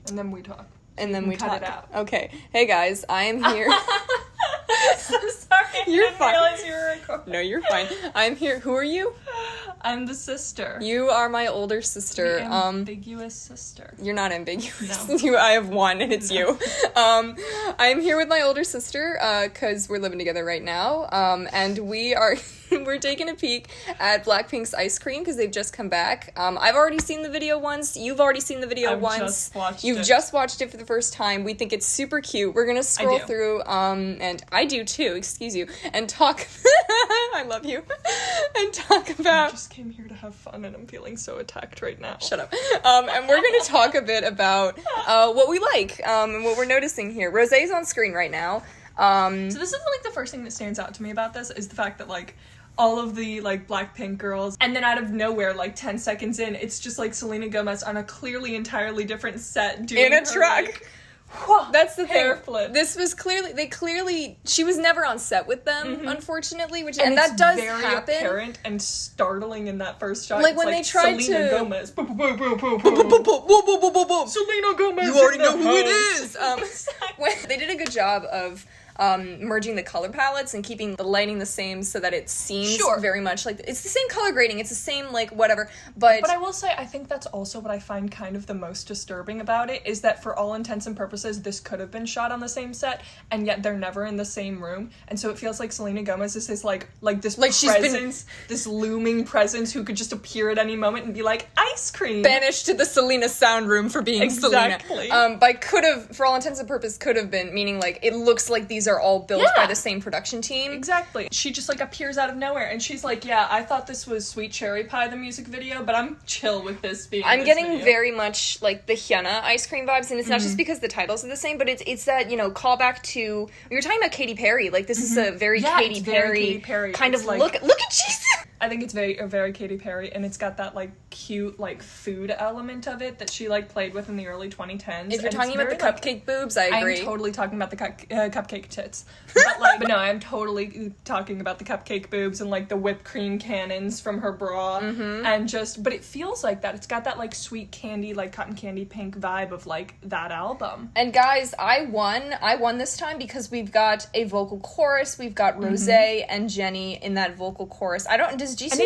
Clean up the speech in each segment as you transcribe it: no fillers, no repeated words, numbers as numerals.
And then we talk. And then we cut talk. it out. Okay. Hey guys, I am here. I'm sorry. You're I didn't fine. realize you were recording. No, you're fine. I'm here. Who are you? I'm the sister. You are my older sister. The ambiguous sister. You're not ambiguous. No. I have one, and it's you. I am here with my older sister, because we're living together right now, and we're taking a peek at BLACKPINK's Ice Cream, because they've just come back. I've already seen the video once. You've already seen the video once. You've just watched it for the first time. We think it's super cute. We're gonna scroll through, and I do too, excuse you, and talk, I love you, and talk about... I just came here to have fun, and I'm feeling so attacked right now. Shut up. And we're gonna talk a bit about what we like, and what we're noticing here. Rosé's on screen right now. So this is like the first thing that stands out to me about this is the fact that like all of the like BLACKPINK girls, and then out of nowhere, like 10 seconds in, it's just like Selena Gomez on a clearly entirely different set doing in a her, truck. Like, that's the hair thing. flip. This was clearly she was never on set with them, unfortunately, and that does very happen. apparent and startling in that first shot. Like it's when they tried Selena to Gomez. Selena Gomez. You already know who it house. is. When they did a good job of merging the color palettes and keeping the lighting the same so that it seems very much like it's the same color grading, it's the same like whatever, but I will say I think that's also what I find kind of the most disturbing about it is that for all intents and purposes this could have been shot on the same set and yet they're never in the same room, and so it feels like Selena Gomez is this like this presence, this looming presence who could just appear at any moment and be like ice cream, banished to the Selena sound room for being Selena. But could have, for all intents and purposes, could have been, meaning like it looks like these are all built by the same production team. Exactly. She just like appears out of nowhere and she's like, yeah, I thought this was Sweet Cherry Pie, the music video, but I'm chill with this being I'm this getting video. very much like the Hyuna ice cream vibes, and it's not just because the titles are the same, but it's that, you know, callback to, we were talking about Katy Perry, like this is a very Katy Perry kind of like, look at Jisoo. I think it's very Katy Perry, and it's got that like cute like food element of it that she like played with in the early 2010s. If you're talking about the cupcake boobs, I agree. I'm totally talking about the cupcake tits, but no, I'm totally talking about the cupcake boobs and like the whipped cream cannons from her bra, and but it feels like that. It's got that like sweet candy, like cotton candy pink vibe of like that album. And guys, I won this time because we've got a vocal chorus. We've got Rosé and Jennie in that vocal chorus. Does Jisoo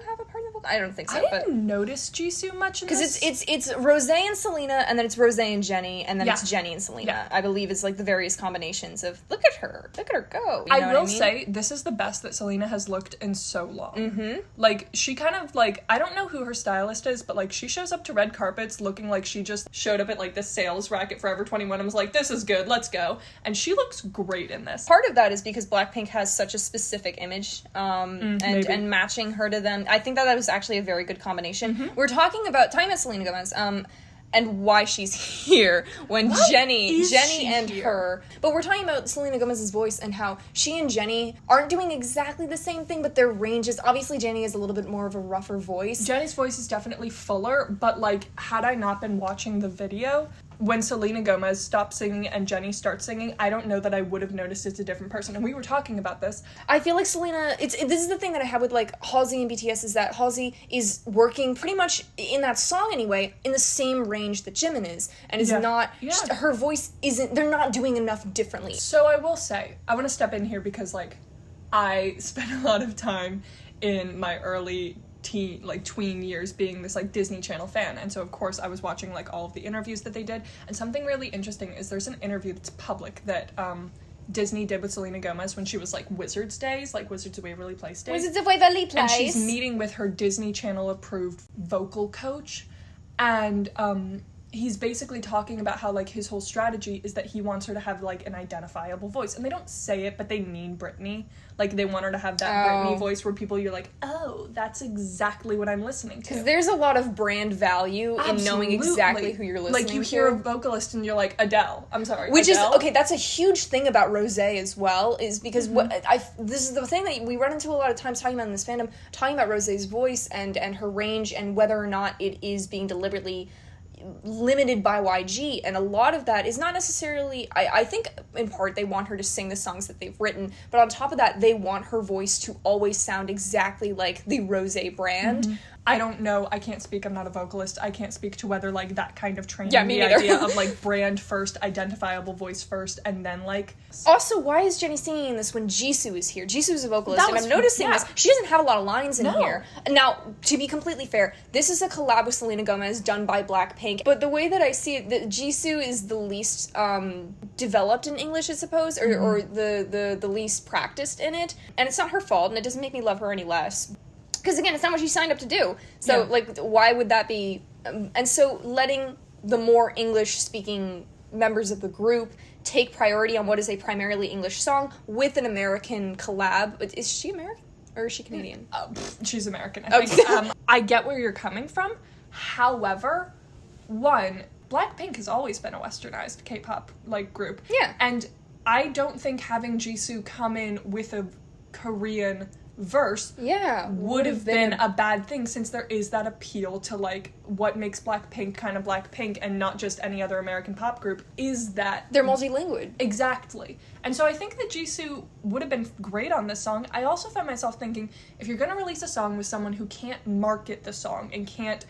have a part in the vocal? I don't think so. I didn't notice Jisoo much in this. Because it's Rosé and Selena, and then it's Rosé and Jennie, and then it's Jennie and Selena. Yeah. I believe it's like the various combinations of look at her go. You know I will what I mean? say this is the best that Selena has looked in so long. Like she kind of like, I don't know who her stylist is, but like she shows up to red carpets looking like she just showed up at like this sales rack at Forever 21 and was like, this is good, let's go. And she looks great in this. Part of that is because BLACKPINK has such a specific image, and matching her to them. I think that was actually a very good combination. We're talking about Selena Gomez, and why she's here when Jennie and her. But we're talking about Selena Gomez's voice and how she and Jennie aren't doing exactly the same thing, but their ranges. Obviously, Jennie is a little bit more of a rougher voice. Jennie's voice is definitely fuller, but like, had I not been watching the video, when Selena Gomez stopped singing and Jennie starts singing, I don't know that I would have noticed it's a different person. And we were talking about this. I feel like Selena, this is the thing that I have with like Halsey and BTS, is that Halsey is working pretty much in that song anyway in the same range that Jimin is, and is not, her voice isn't, they're not doing enough differently. So I will say, I want to step in here because like I spent a lot of time in my early tween years being this like Disney Channel fan, and so of course I was watching like all of the interviews that they did, and something really interesting is there's an interview that's public that Disney did with Selena Gomez when she was like Wizards days, like Wizards of Waverly Place days. Wizards of Waverly Place. And she's meeting with her Disney Channel approved vocal coach, and he's basically talking about how like his whole strategy is that he wants her to have like an identifiable voice, and they don't say it, but they mean Britney. Like they want her to have that Britney voice where people, you're like, oh, that's exactly what I'm listening to. Because there's a lot of brand value in knowing exactly who you're listening to. Like you hear a vocalist and you're like, Adele. I'm sorry, which Adele? is okay. That's a huge thing about Rosé as well, is because this is the thing that we run into a lot of times talking about in this fandom, talking about Rosé's voice and her range and whether or not it is being deliberately limited by YG, and a lot of that is not necessarily, I think in part they want her to sing the songs that they've written, but on top of that they want her voice to always sound exactly like the Rosé brand. I don't know, I can't speak, I'm not a vocalist, I can't speak to whether, like, that kind of training, Yeah, me the neither. idea of, like, brand first, identifiable voice first, and then, like... Also, why is Jenny singing this when Jisoo is here? Jisoo is a vocalist, That and was- I'm noticing yeah. this. She doesn't have a lot of lines in No. here. Now, to be completely fair, this is a collab with Selena Gomez done by BLACKPINK, but the way that I see it, Jisoo is the least developed in English, I suppose, or the least practiced in it, and it's not her fault, and it doesn't make me love her any less. Because, again, it's not what she signed up to do. So, Yeah. like, why would that be? And so letting the more English-speaking members of the group take priority on what is a primarily English song with an American collab. Is she American? Or is she Canadian? She's American, I think. I get where you're coming from. However, one, BLACKPINK has always been a westernized K-pop, like, group. Yeah. And I don't think having Jisoo come in with a Korean verse Yeah. would have been a bad thing, since there is that appeal to, like, what makes BLACKPINK kind of BLACKPINK and not just any other American pop group is that... They're multilingual. Exactly. And so I think that Jisoo would have been great on this song. I also found myself thinking, if you're going to release a song with someone who can't market the song and can't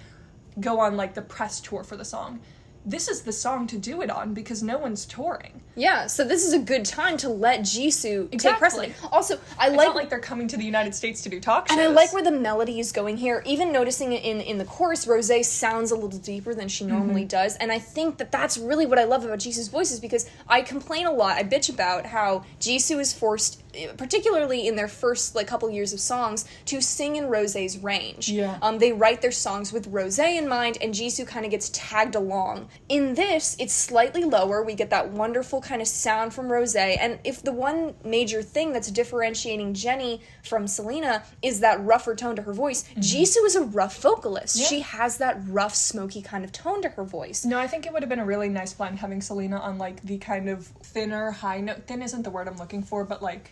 go on, like, the press tour for the song, this is the song to do it on, because no one's touring. Yeah, so this is a good time to let Jisoo take Exactly. precedent. Also, I It's like... not like they're coming to the United States to do talk shows. And I like where the melody is going here. Even noticing it in the chorus, Rosé sounds a little deeper than she normally does. And I think that that's really what I love about Jisoo's voice, is because I complain a lot, I bitch about how Jisoo is forced, particularly in their first, like, couple years of songs, to sing in Rosé's range. Yeah. They write their songs with Rosé in mind, and Jisoo kind of gets tagged along. In this, it's slightly lower. We get that wonderful kind of sound from Rosé, and if the one major thing that's differentiating Jenny from Selena is that rougher tone to her voice, Jisoo is a rough vocalist. Yeah. She has that rough, smoky kind of tone to her voice. No, I think it would have been a really nice blend having Selena on, like, the kind of thinner, high note. Thin isn't the word I'm looking for, but, like...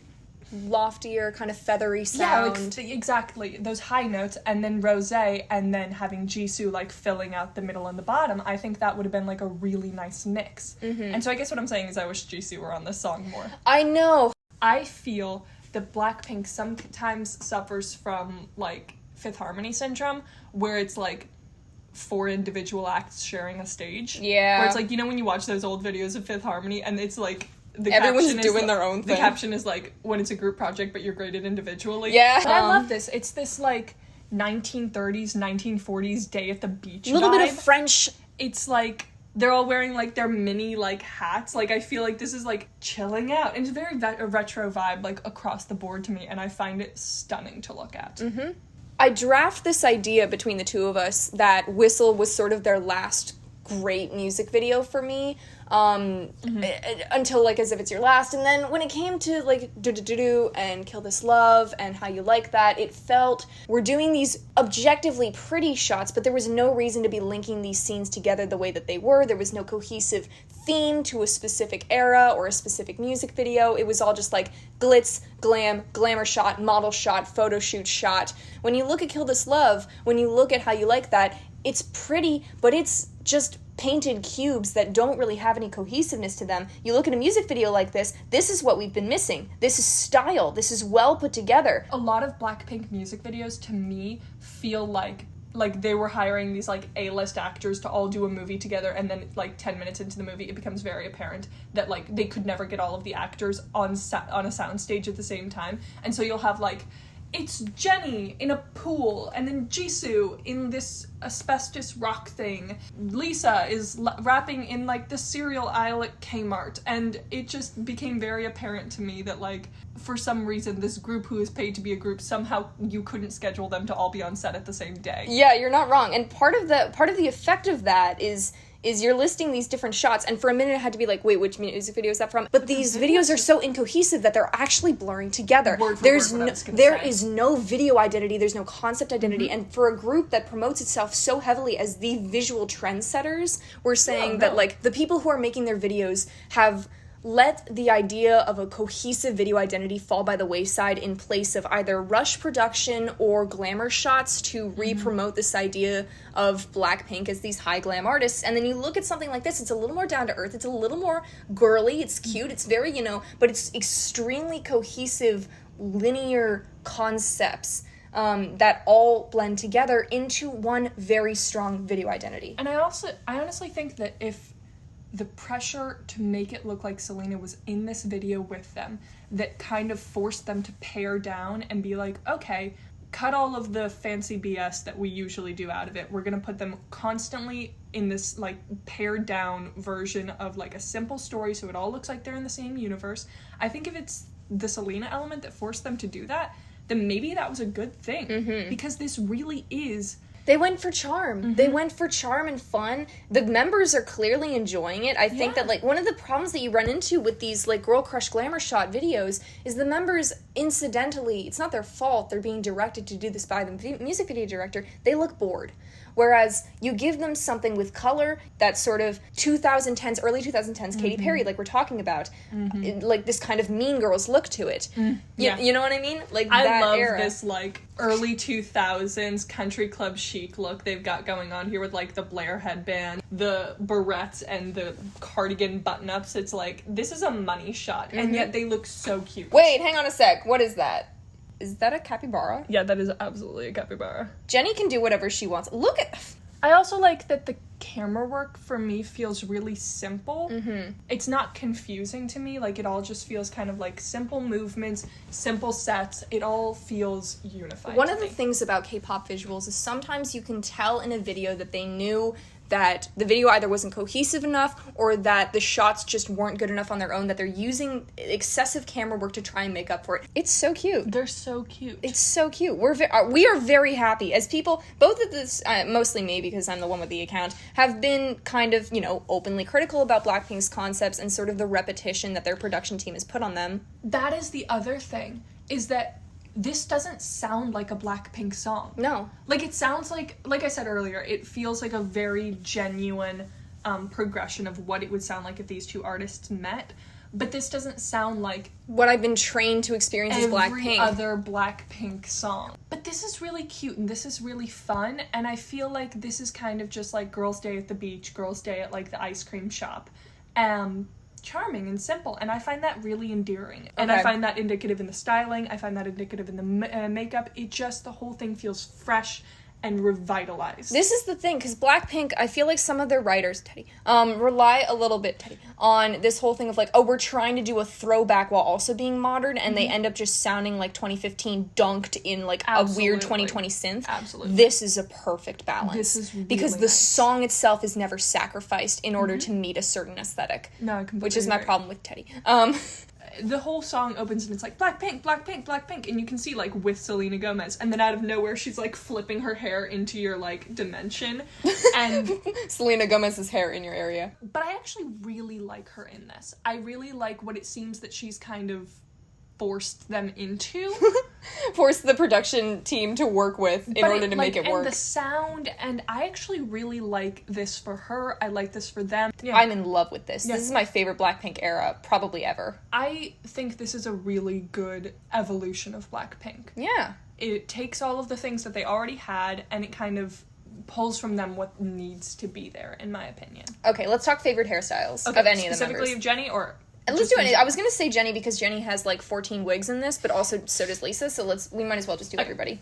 Loftier, kind of feathery Yeah, sound. like, exactly. Those high notes, and then Rosé, and then having Jisoo, like, filling out the middle and the bottom. I think that would have been, like, a really nice mix. And so I guess what I'm saying is I wish Jisoo were on this song more. I know. I feel that BLACKPINK sometimes suffers from, like, Fifth Harmony syndrome, where it's, like, 4 individual acts sharing a stage. Yeah. Where it's, like, you know when you watch those old videos of Fifth Harmony, and it's, like... Everyone's caption is, doing their own The thing. caption is, like, when it's a group project, but you're graded individually. Yeah. But I love this. It's this, like, 1930s, 1940s day at the beach A little bit vibe. of French. It's, like... They're all wearing, like, their mini, like, hats. Like, I feel like this is, like, chilling out. And it's very a retro vibe, like, across the board to me. And I find it stunning to look at. I draft this idea between the two of us that Whistle was sort of their last great music video for me. Until, like, As If It's Your Last. And then when it came to, like, Do and Kill This Love and How You Like That, it felt we're doing these objectively pretty shots, but there was no reason to be linking these scenes together the way that they were. There was no cohesive theme to a specific era or a specific music video. It was all just, like, glitz, glam, glamour shot, model shot, photo shoot shot. When you look at Kill This Love, when you look at How You Like That, it's pretty, but it's just painted cubes that don't really have any cohesiveness to them. You look at a music video like this is what we've been missing. This is style. This is well put together. A lot of BLACKPINK music videos, to me, feel like they were hiring these, like, A-list actors to all do a movie together, and then, like, 10 minutes into the movie, it becomes very apparent that, like, they could never get all of the actors on a soundstage at the same time. And so you'll have, like, it's Jenny in a pool, and then Jisoo in this asbestos rock thing. Lisa is rapping in, like, the cereal aisle at Kmart, and it just became very apparent to me that, like, for some reason, this group who is paid to be a group, somehow you couldn't schedule them to all be on set at the same day. Yeah, you're not wrong. And part of the effect of that is you're listing these different shots, and for a minute I had to be like, wait, which music video is that from? But these videos are so incohesive that they're actually blurring together. Word for There's word what I no, was gonna there say. is no video identity, there's no concept identity, and for a group that promotes itself so heavily as the visual trendsetters, we're saying that, like, the people who are making their videos have let the idea of a cohesive video identity fall by the wayside in place of either rush production or glamour shots to re-promote this idea of BLACKPINK as these high glam artists. And then you look at something like this, it's a little more down to earth, it's a little more girly, it's cute, it's very, but it's extremely cohesive, linear concepts. that all blend together into one very strong video identity. And I honestly think that if the pressure to make it look like Selena was in this video with them, that kind of forced them to pare down and be like, okay, cut all of the fancy BS that we usually do out of it. We're gonna put them constantly in this like pared down version of like a simple story so it all looks like they're in the same universe. I think if it's the Selena element that forced them to do that, then maybe that was a good thing. Because this really is... They went for charm. They went for charm and fun. The members are clearly enjoying it. I think that, like, one of the problems that you run into with these, like, Girl Crush Glamour Shot videos is the members, incidentally, it's not their fault, they're being directed to do this by the music video director, they look bored. Whereas you give them something with color, that sort of 2010s, early 2010s Katy Perry, like we're talking about, like this kind of Mean Girls look to it. You know what I mean? Like I that love era. this like early 2000s country club chic look they've got going on here with like the Blair headband, the barrettes, and the cardigan button-ups. It's like, this is a money shot, and yet they look so cute. Wait, hang on a sec. What is that? Is that a capybara? Yeah, that is absolutely a capybara. Jenny can do whatever she wants. Look at... I also like that the camera work for me feels really simple. It's not confusing to me. Like, it all just feels kind of like simple movements, simple sets. It all feels unified. One of the things about K-pop visuals is sometimes you can tell in a video that they knew that the video either wasn't cohesive enough or that the shots just weren't good enough on their own, that they're using excessive camera work to try and make up for it. It's so cute. They're so cute. It's so cute. We are very happy as people, both of this, mostly me because I'm the one with the account, have been kind of, you know, openly critical about Blackpink's concepts and sort of the repetition that their production team has put on them. That is the other thing, is that this doesn't sound like a Blackpink song. No. Like, it sounds like I said earlier, it feels like a very genuine progression of what it would sound like if these two artists met. But this doesn't sound like what I've been trained to experience as Blackpink. Every other Blackpink song. But this is really cute and this is really fun, and I feel like this is kind of just like Girls' Day at the beach, Girls' Day at like the ice cream shop. Charming and simple, and I find that really endearing. And I find that indicative in the styling, I find that indicative in the makeup. It just, the whole thing feels fresh and revitalized. This is the thing, because Blackpink, I feel like some of their writers, rely a little bit, on this whole thing of like, oh, we're trying to do a throwback while also being modern, and they end up just sounding like 2015 dunked in like a weird 2020 synth. Absolutely. This is a perfect balance. This is really because the song itself is never sacrificed in order to meet a certain aesthetic. No, I completely which is my agree. problem with Teddy. The whole song opens and it's like, Blackpink, Blackpink, Blackpink, and you can see, like, with Selena Gomez, and then out of nowhere, she's, like, flipping her hair into your, like, dimension, and... Selena Gomez's hair in your area. But I actually really like her in this. I really like what it seems that she's kind of forced them into. Forced the production team to work with in order to make it work. And the sound, and I actually really like this for her. I like this for them. Yeah. I'm in love with this. Yeah. This is my favorite Blackpink era, probably ever. I think this is a really good evolution of Blackpink. Yeah. It takes all of the things that they already had, and it kind of pulls from them what needs to be there, in my opinion. Okay, let's talk favorite hairstyles of any of the members. Specifically of Jenny, or... And let's do it. I was gonna say Jenny because Jenny has like 14 wigs in this, but also so does Lisa. So we might as well just do everybody.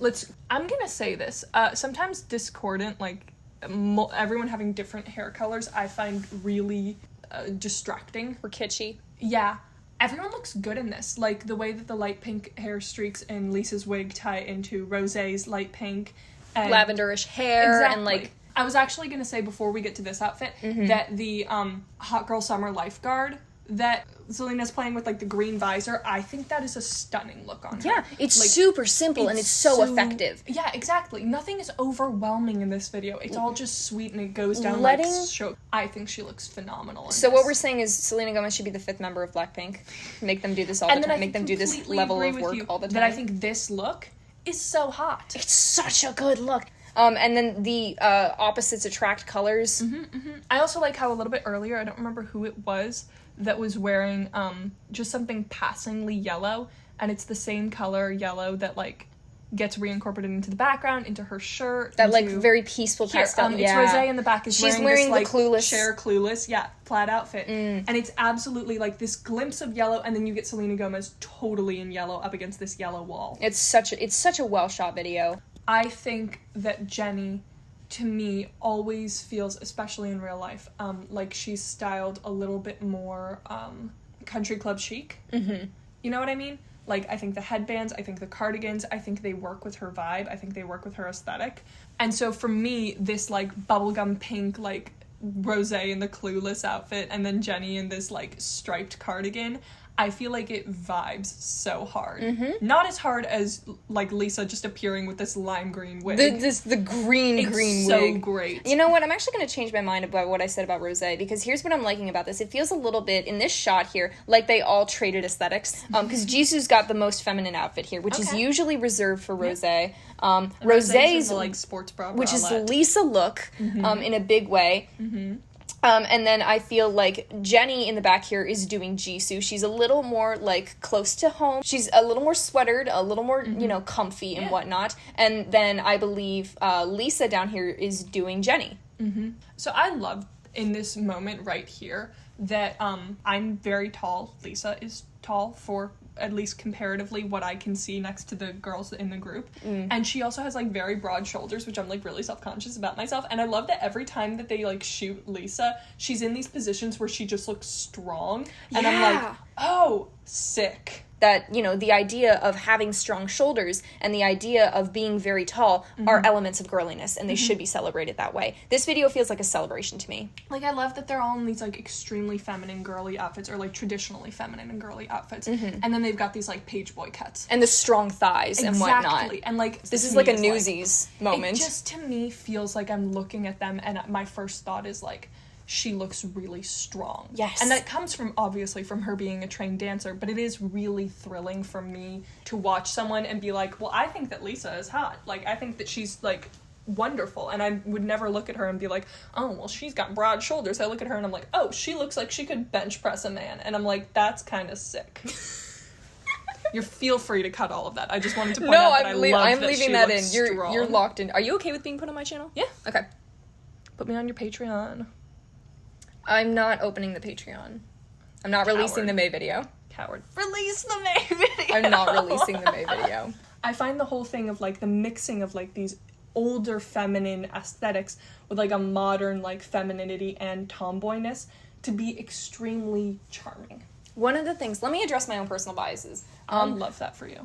I'm gonna say this. Sometimes discordant, like everyone having different hair colors, I find really distracting. Or kitschy. Yeah, everyone looks good in this. Like the way that the light pink hair streaks in Lisa's wig tie into Rosé's light pink, and lavenderish hair, and like. I was actually gonna say before we get to this outfit that the Hot Girl Summer lifeguard that Selena's playing with, like, the green visor, I think that is a stunning look on her. Yeah, it's like, super simple and it's so effective. Yeah, exactly. Nothing is overwhelming in this video. It's all just sweet and it goes down I think she looks phenomenal in So this. what we're saying is Selena Gomez should be the 5th member of Blackpink. Make them do this all the time. Make them do this level of work all the time. That I think this look is so hot. It's such a good look. And then the opposites attract colors. I also like how a little bit earlier, I don't remember who it was, that was wearing just something passingly yellow, and it's the same color yellow that, like, gets reincorporated into the background, into her shirt. That, into, like, very peaceful pastel. It's Rosé in the back is She's wearing this, the like, Clueless. Cher Clueless, plaid outfit. And it's absolutely, like, this glimpse of yellow, and then you get Selena Gomez totally in yellow up against this yellow wall. It's such a well-shot video. I think that Jennie, to me, always feels, especially in real life, like she's styled a little bit more country club chic. Mm-hmm. You know what I mean? Like, I think the headbands, I think the cardigans, I think they work with her vibe, I think they work with her aesthetic. And so for me, this, like, bubblegum pink, like, Rosé in the Clueless outfit, and then Jennie in this, like, striped cardigan, I feel like it vibes so hard. Mm-hmm. Not as hard as, like, Lisa just appearing with this lime green wig. The green wig. It's so great. You know what? I'm actually going to change my mind about what I said about Rosé, because here's what I'm liking about this. It feels a little bit, in this shot here, like they all traded aesthetics. Because Jisoo's got the most feminine outfit here, which is usually reserved for Rosé. Rosé's, like, sports bra, which is the Lisa look, in a big way. Mm-hmm. And then I feel like Jennie in the back here is doing Jisoo. She's a little more, like, close to home. She's a little more sweatered, a little more, you know, comfy and whatnot. And then I believe Lisa down here is doing Jennie. Mm-hmm. So I love, in this moment right here, that I'm very tall. Lisa is tall for, at least comparatively, what I can see next to the girls in the group. And she also has, like, very broad shoulders, which I'm, like, really self-conscious about myself. And I love that every time that they, like, shoot Lisa, she's in these positions where she just looks strong. And I'm like, oh, sick. That, you know, the idea of having strong shoulders and the idea of being very tall are elements of girliness, and they should be celebrated that way. This video feels like a celebration to me. Like, I love that they're all in these, like, extremely feminine girly outfits, or, like, traditionally feminine and girly outfits. And then they've got these, like, page boy cuts. And the strong thighs and whatnot. Exactly. And, like, this is like a Newsies moment. It just, to me, feels like I'm looking at them, and my first thought is, like, she looks really strong. Yes. And that comes from, obviously, from her being a trained dancer, but it is really thrilling for me to watch someone and be like, well, I think that Lisa is hot. Like, I think that she's, like, wonderful. And I would never look at her and be like, oh, well, she's got broad shoulders. I look at her and I'm like, oh, she looks like she could bench press a man. And I'm like, that's kind of sick. You feel free to cut all of that. I just wanted to point out that I'm leaving that in. Strong. You're locked in. Are you okay with being put on my channel? Yeah. Okay. Put me on your Patreon. I'm not opening the Patreon. I'm not releasing the May video. Coward. Release the May video! I'm not releasing the May video. I find the whole thing of, like, the mixing of, like, these older feminine aesthetics with, like, a modern, like, femininity and tomboyness to be extremely charming. One of the things... Let me address my own personal biases. I love that for you.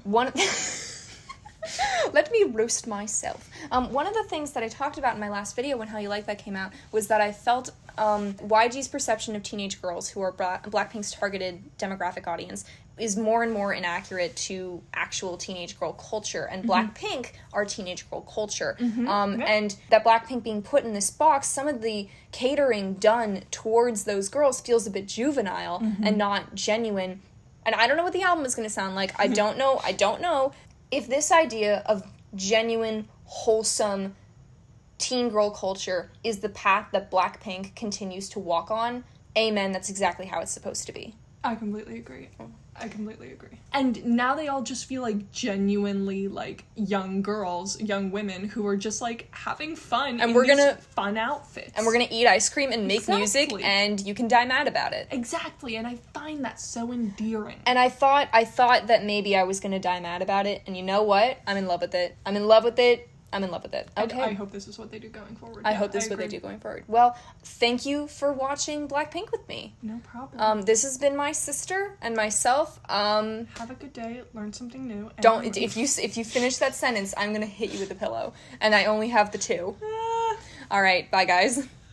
Let me roast myself. One of the things that I talked about in my last video when How You Like That came out was that I felt YG's perception of teenage girls, who are Blackpink's targeted demographic audience, is more and more inaccurate to actual teenage girl culture, and Blackpink are teenage girl culture. And that Blackpink being put in this box, some of the catering done towards those girls feels a bit juvenile and not genuine. And I don't know what the album is going to sound like. I don't know. If this idea of genuine, wholesome teen girl culture is the path that Blackpink continues to walk on, amen, that's exactly how it's supposed to be. I completely agree. And now they all just feel like genuinely, like, young girls, young women who are just, like, having fun and fun outfits. And we're gonna eat ice cream and make music, and you can die mad about it. Exactly, and I find that so endearing. And I thought that maybe I was gonna die mad about it, and you know what? I'm in love with it. Okay. I hope this is what they do going forward. I hope this is what they do going forward. Well, thank you for watching Blackpink with me. No problem. This has been my sister and myself. Have a good day. Learn something new. Don't if you finish that sentence, I'm gonna hit you with a pillow, and I only have the two. All right, bye guys.